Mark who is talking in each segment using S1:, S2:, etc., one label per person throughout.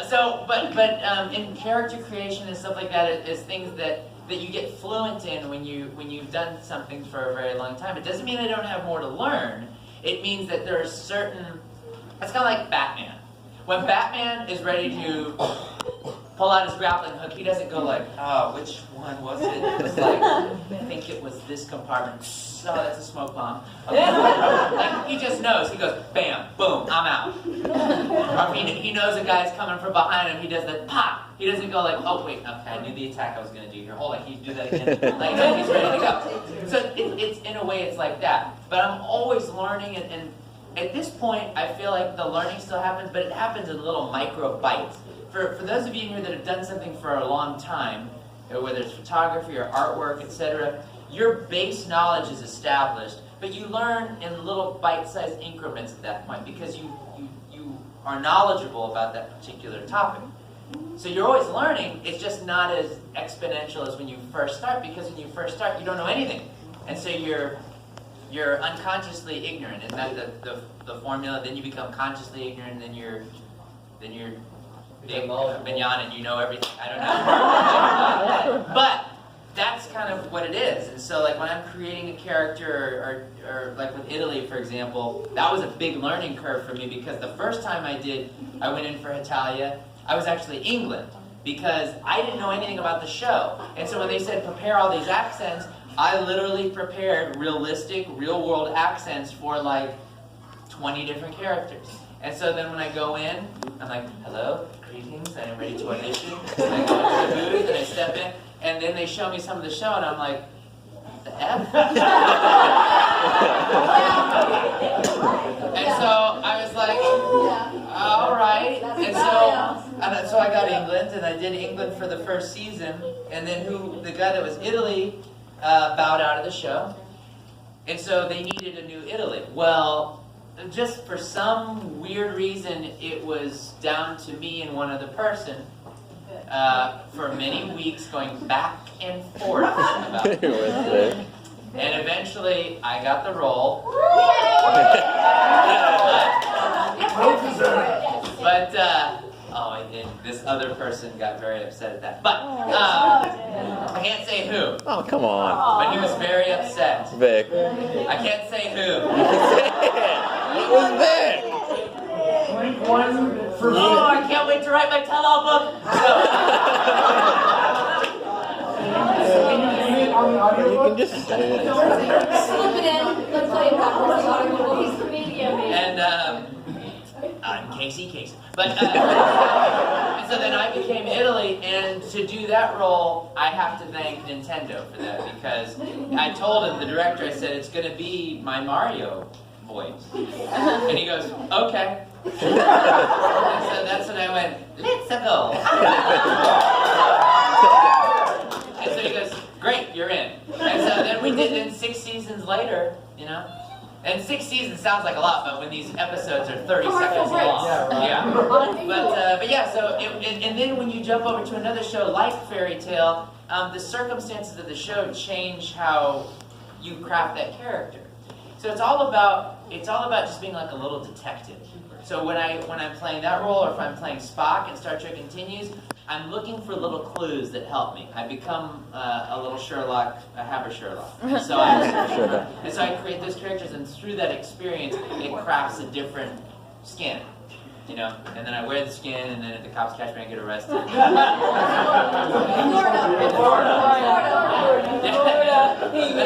S1: But in character creation and stuff like that is things that you get fluent in when you've done something for a very long time. It doesn't mean I don't have more to learn. It means that there are certain. It's kind of like Batman. When Batman is ready to pull out his grappling hook, he doesn't go like, "Oh, which one was it?" It's like, I think it was this compartment. Oh, that's a smoke bomb. Okay. Like, he just knows. He goes, bam, boom, I'm out. Or if he knows a guy's coming from behind him, he does the pop. He doesn't go like, oh, wait, okay, I knew the attack I was going to do here. Hold on, can you do that again? Like, no, he's ready to go. So it's in a way, it's like that. But I'm always learning, and at this point, I feel like the learning still happens, but it happens in little micro bites. For those of you in here that have done something for a long time, whether it's photography or artwork, etc., your base knowledge is established, but you learn in little bite-sized increments at that point because you are knowledgeable about that particular topic. So you're always learning, it's just not as exponential as when you first start, because when you first start, you don't know anything. And so you're unconsciously ignorant. Isn't that the formula? Then you become consciously ignorant, then you're big mignon and you know everything. I don't know. But that's kind of what it is. And so like when I'm creating a character, or like with Italy, for example, that was a big learning curve for me, because the first time I went in for Italia, I was actually England, because I didn't know anything about the show. And so when they said prepare all these accents, I literally prepared realistic, real-world accents for like 20 different characters. And so then when I go in, I'm like, hello, greetings, I am ready to audition. And I go into the booth and I step in, and then they show me some of the show, and I'm like, the F? And so I was like, all right. And so I got England, and I did England for the first season, and then the guy that was Italy bowed out of the show, and so they needed a new Italy. Well, just for some weird reason, it was down to me and one other person for many weeks, going back and forth about it. And eventually, I got the role. And this other person got very upset at that. But I can't say who.
S2: Oh, come on.
S1: But he was very upset.
S2: Vic.
S1: I can't say who.
S2: It was Vic.
S1: Oh, I can't wait to write my tell-all book.
S2: You can just say it.
S3: Slip it in. Let's play it backwards. He's the media man.
S1: And I'm Casey. But and so then I became Italy, and to do that role, I have to thank Nintendo for that, because I told him, the director, I said, it's going to be my Mario voice. And he goes, okay. And so that's when I went, let's go. And so he goes, great, you're in. And so then we did it 6 seasons later, you know. And 6 seasons sounds like a lot, but when these episodes are 30 seconds long. Yeah. But yeah, so, and then when you jump over to another show like Fairy Tale, the circumstances of the show change how you craft that character. So it's all about just being like a little detective. So when I'm playing that role, or if I'm playing Spock in Star Trek Continues, I'm looking for little clues that help me. I become a little Sherlock, a Haber-Sherlock. And so I create those characters, and through that experience, it crafts a different skin. You know, and then I wear the skin, and then if the cops catch me, I get arrested. Then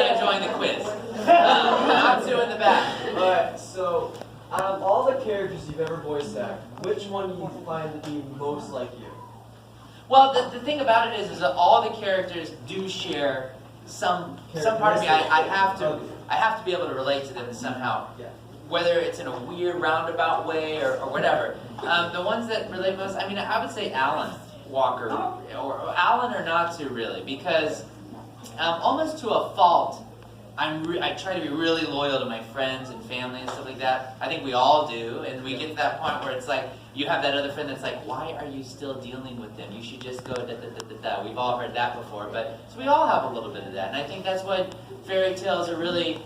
S1: I join the quiz. I'm two in the back.
S4: Alright, so out of all the characters you've ever voiced act, which one do you find to be most like you?
S1: Well, the thing about it is that all the characters do share some part of me. I have to be able to relate to them somehow. Whether it's in a weird roundabout way or whatever. The ones that relate most, I mean, I would say Alan Walker, or Alan or Natsu, really, because almost to a fault, I try to be really loyal to my friends and family and stuff like that. I think we all do, and we get to that point where it's like, you have that other friend that's like, why are you still dealing with them? You should just go da-da-da-da-da. We've all heard that before, but so we all have a little bit of that, and I think that's what Fairy Tale is a really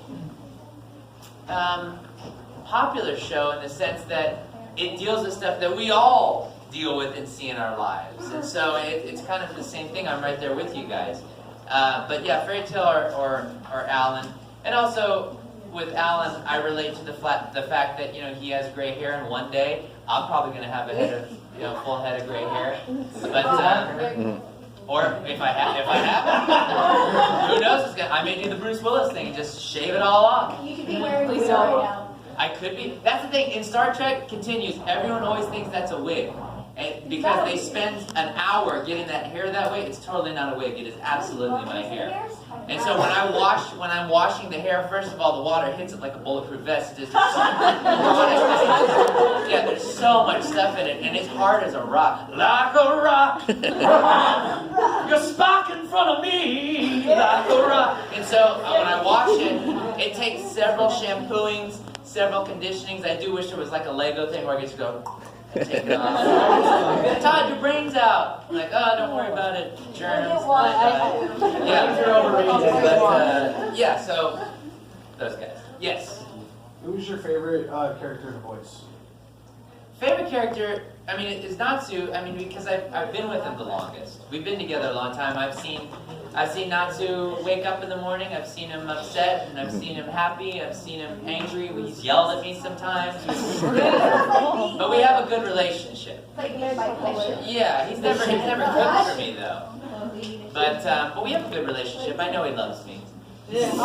S1: popular show, in the sense that it deals with stuff that we all deal with and see in our lives. And so it's kind of the same thing. I'm right there with you guys. But yeah, Fairy Tale or Alan. And also with Alan, I relate to the fact that, you know, he has gray hair, and one day I'm probably going to have a head of, you know, full head of gray hair. But or if I have it, who knows? I may do the Bruce Willis thing and just shave it all off.
S3: You could be wearing blue right now.
S1: I could be. That's the thing. In Star Trek continues, everyone always thinks that's a wig. And because they spend an hour getting that hair that way, it's totally not a wig. It is absolutely my hair. And so when I'm washing the hair, first of all, the water hits it like a bulletproof vest. It's just, yeah, there's so much stuff in it, and it's hard as a rock. Like a rock. You're spark in front of me, like a rock. And so when I wash it takes several shampooings, several conditionings. I do wish there was like a Lego thing where I get to go and take it off. Todd, your brain's out. I'm like, oh, don't worry about it. Germs. Yeah, you're overrated. But yeah, so those guys. Yes.
S5: Who's your favorite character to voice?
S1: Favorite character, I mean, is Natsu. I mean, because I've been with him the longest. We've been together a long time. I've seen Natsu wake up in the morning. I've seen him upset, and I've seen him happy. I've seen him angry. He's yelled at me sometimes. But we have a good relationship. Yeah, he's never cooked for me though. But we have a good relationship. I know he loves me. And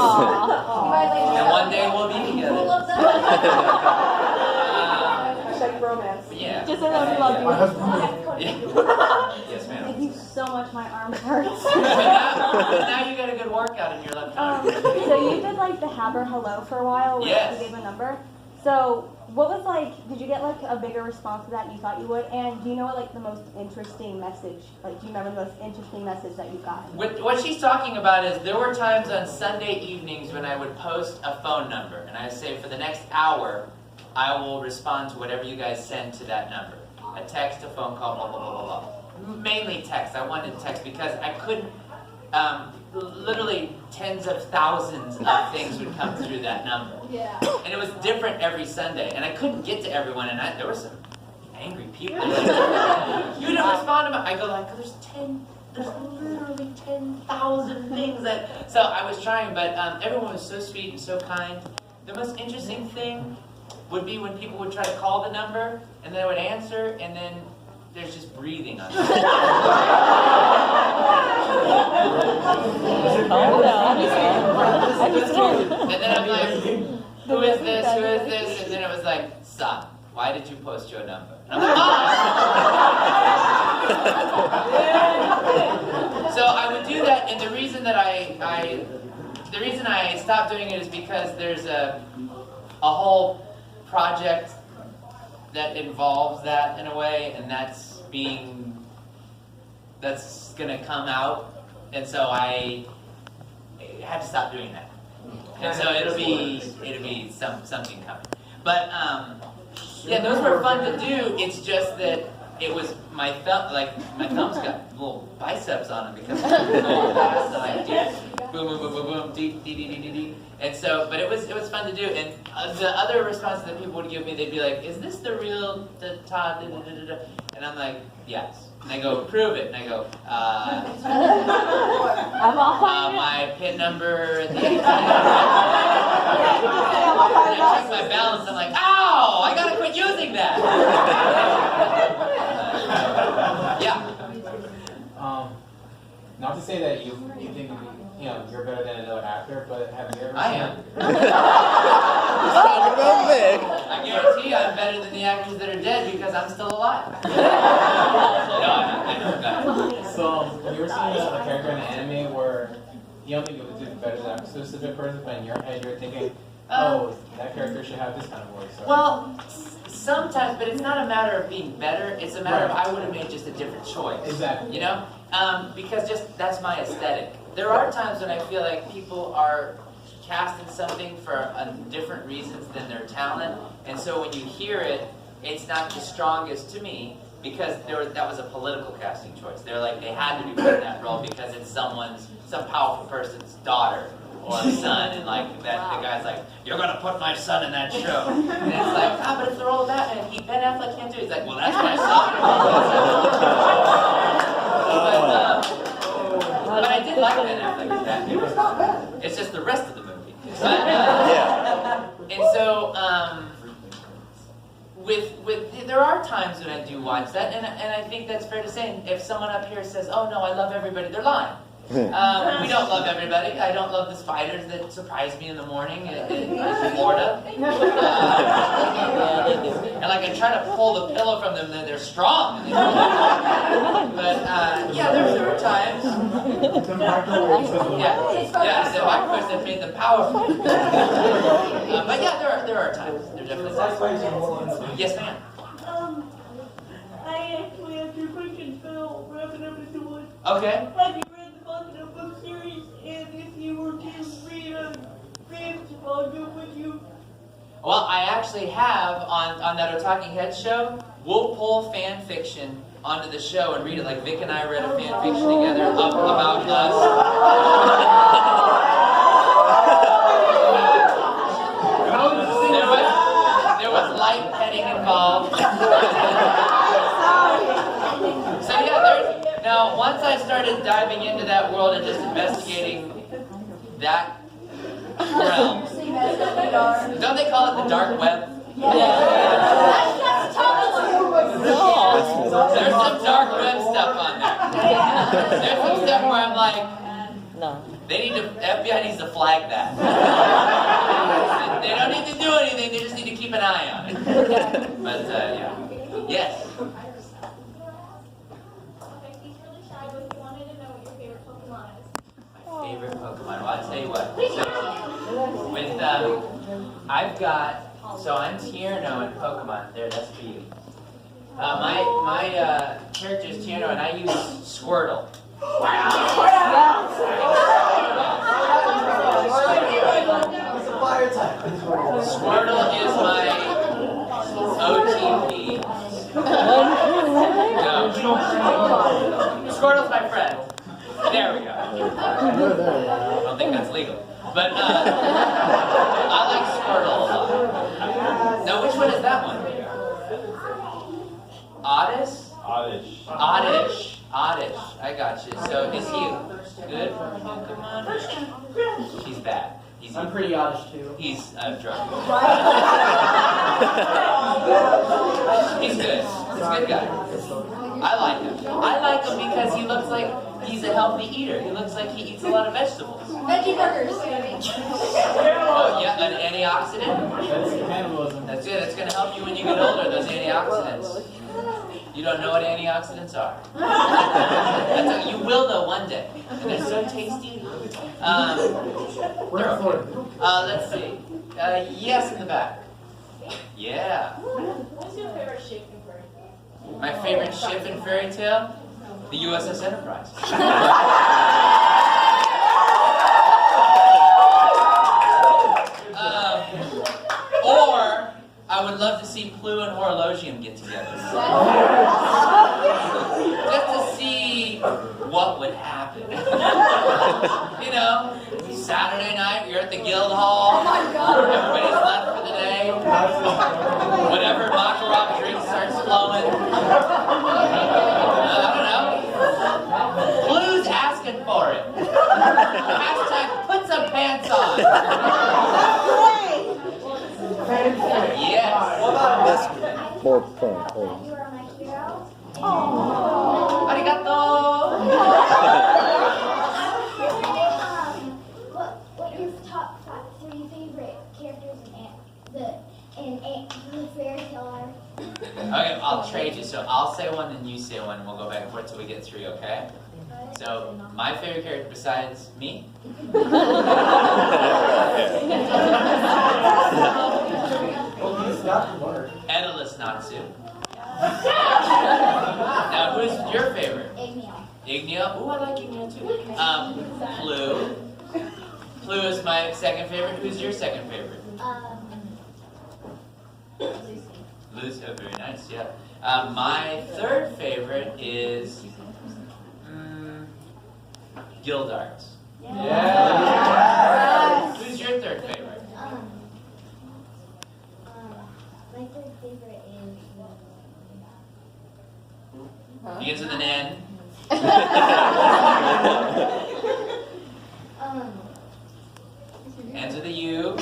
S1: one day we'll be together.
S3: Romance.
S1: Yeah.
S3: Just so that we love you.
S1: Yes, ma'am.
S3: Thank you so much. My arm hurts.
S1: now you got a good workout in your left arm.
S6: So you did like the Haber Hello for a while, where
S1: Yes.
S6: you gave a number. So what was like? Did you get like a bigger response to that than you thought you would? And do you know what like the most interesting message? Like, do you remember the most interesting message that you got?
S1: What she's talking about is there were times on Sunday evenings when I would post a phone number, and I would say for the next hour, I will respond to whatever you guys send to that number. A text, a phone call, blah, blah, blah, blah, blah. Mainly text. I wanted text because I couldn't, literally tens of thousands of things would come through that number.
S3: Yeah.
S1: And it was different every Sunday, and I couldn't get to everyone, and there were some angry people. You didn't respond to me. I go like, there's literally 10,000 things that, so I was trying, but everyone was so sweet and so kind. The most interesting thing would be when people would try to call the number, and they would answer, and then there's just breathing on it. And then I'm like, who is this, who is this? And then it was like, stop, why did you post your number? And I'm like, oh! So I would do that, and the reason that the reason I stopped doing it is because there's a whole project that involves that in a way, and that's gonna come out, and so I had to stop doing that. And so it'll be something coming. But yeah, those were fun to do. It's just that it was my thumbs got little biceps on them because of the fast that I do. Boom, boom, boom, boom, boom, dee, dee, dee, dee, dee, dee. And so, but it was fun to do. And the other response that people would give me, they'd be like, "Is this the real Todd?" And I'm like, "Yes." And they go, "Prove it." And I go, my PIN number at the end. And I check my balance. I'm like, "Ow! I gotta quit using that." Yeah.
S7: Not to say that you think you're better than another actor, but have you ever?
S1: I am.
S2: He's talking about Vic.
S1: I guarantee I'm better than the actors that are dead because I'm still alive. No, I know.
S7: So you were seeing a character in an anime where you don't think it was better than that specific person, but in your head you're thinking, oh, that character should have this kind of voice. Or...
S1: Well, sometimes, but it's not a matter of being better. It's a matter of I would have made just a different choice.
S7: Exactly.
S1: You know, because just that's my aesthetic. There are times when I feel like people are casting something for different reasons than their talent, and so when you hear it, it's not the strongest to me because that was a political casting choice. They're like they had to be put in that role because it's some powerful person's daughter or son, and like that the guy's like, you're gonna put my son in that show, and it's like, but if they're all Batman, Ben Affleck can't do it. He's like, well, that's my son. But I did like Ben Affleck as Batman.
S5: He was not bad.
S1: It's just the rest of the movie. But,
S2: Yeah.
S1: and so, there are times when I do watch that, and I think that's fair to say. If someone up here says, "Oh no, I love everybody," they're lying. We don't love everybody. I don't love the spiders that surprise me in the morning in Florida. And like I try to pull the pillow from them, they're strong. But yeah, there are times. Yeah, the microwaves have made them powerful. But yeah, there are times. There definitely are. Yes, ma'am.
S3: I actually have two questions, Phil, wrapping up into one.
S1: Okay.
S3: Have you read the Bucket of Book series? And if you were to read a fanfic manga, would you?
S1: Well, I actually have on that Otaking Head show. We'll pull fan fiction onto the show and read it. Like Vic and I read a fan fiction together about us. There was light petting involved. So yeah, now once I started diving into that world and just investigating that realm. Don't they call it the dark web? There's some dark web stuff on there. There's some stuff where I'm like, FBI needs to flag that. They don't need to do anything, they just need to keep an eye on it. But yeah. Yes. Favorite Pokemon. Well, I'll tell you what. So I'm Tierno in Pokemon. There, that's for you. My character is Tierno, and I use Squirtle. Squirtle is my OTP. No. Squirtle's my friend. There we go. I don't think that's legal. But I like Squirtle a lot. Now, which one is that one? Oddish? Oddish. I got you. So, is he good for Pokemon? He's bad.
S4: I'm pretty oddish too.
S1: He's drunk. He's good. He's a good guy. I like him. I like him because he looks like he's a healthy eater. He looks like he eats a lot of vegetables.
S3: Veggie burgers.
S1: Oh yeah, an antioxidant.
S7: That's cannibalism.
S1: That's it. That's going to help you when you get older. Those antioxidants. You don't know what antioxidants are. You will though one day. And they're so tasty. Let's see. Yes, in the back. Yeah.
S3: What's your favorite ship in fairy tale?
S1: My favorite ship in fairy tale? The USS Enterprise. Or I would love to see Plu and Horologium get together. Just to see what would happen. You know, Saturday night, you're at the Guild Hall. Everybody's left for the day. Whatever Baccarat drink starts flowing. I don't know. Blue's asking for it. Hashtag put some pants on. Yes.
S2: That's more fun.
S3: You are my hero.
S1: Arigato.
S3: What are your top three favorite characters in the fairy tale are?
S1: Okay, I'll trade you. So I'll say one, then you say one, and we'll go back and forth till we get three, okay? So, my favorite character besides me? Edalus Natsu. Now, who's your favorite? Igneo. Ooh, I like Igneo too. Plu. Plu is my second favorite. Who's your second favorite? Lucy. Oh, very nice, yeah. My third favorite is Gildarts.
S4: Yeah.
S3: favorite is.
S1: Begins with an N. Ends with a U.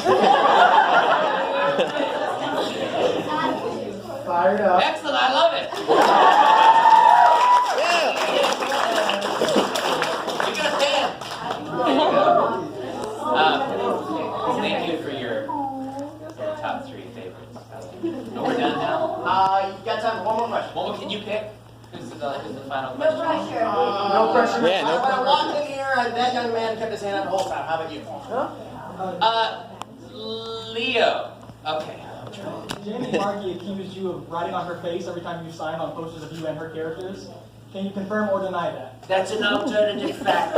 S5: Fired up.
S1: Excellent, I love it. You got a pen. Thank you for your top 3 favorites. Oh, we're done now?
S8: You got time for one more question.
S1: One more, can you pick? Who's the final question?
S8: No pressure.
S2: Yeah, no
S8: When I walked in here, that young man kept his hand out the whole time. How about you?
S1: Leo. Okay.
S9: Jamie Markey accused you of writing on her face every time you signed on posters of you and her characters. Can you confirm or deny that?
S1: That's an alternative fact.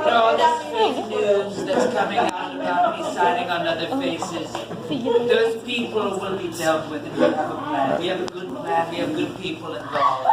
S1: No, this fake news that's coming out about me signing on other faces. Those people will be dealt with, and we have a plan. We have a good plan. We have good people involved.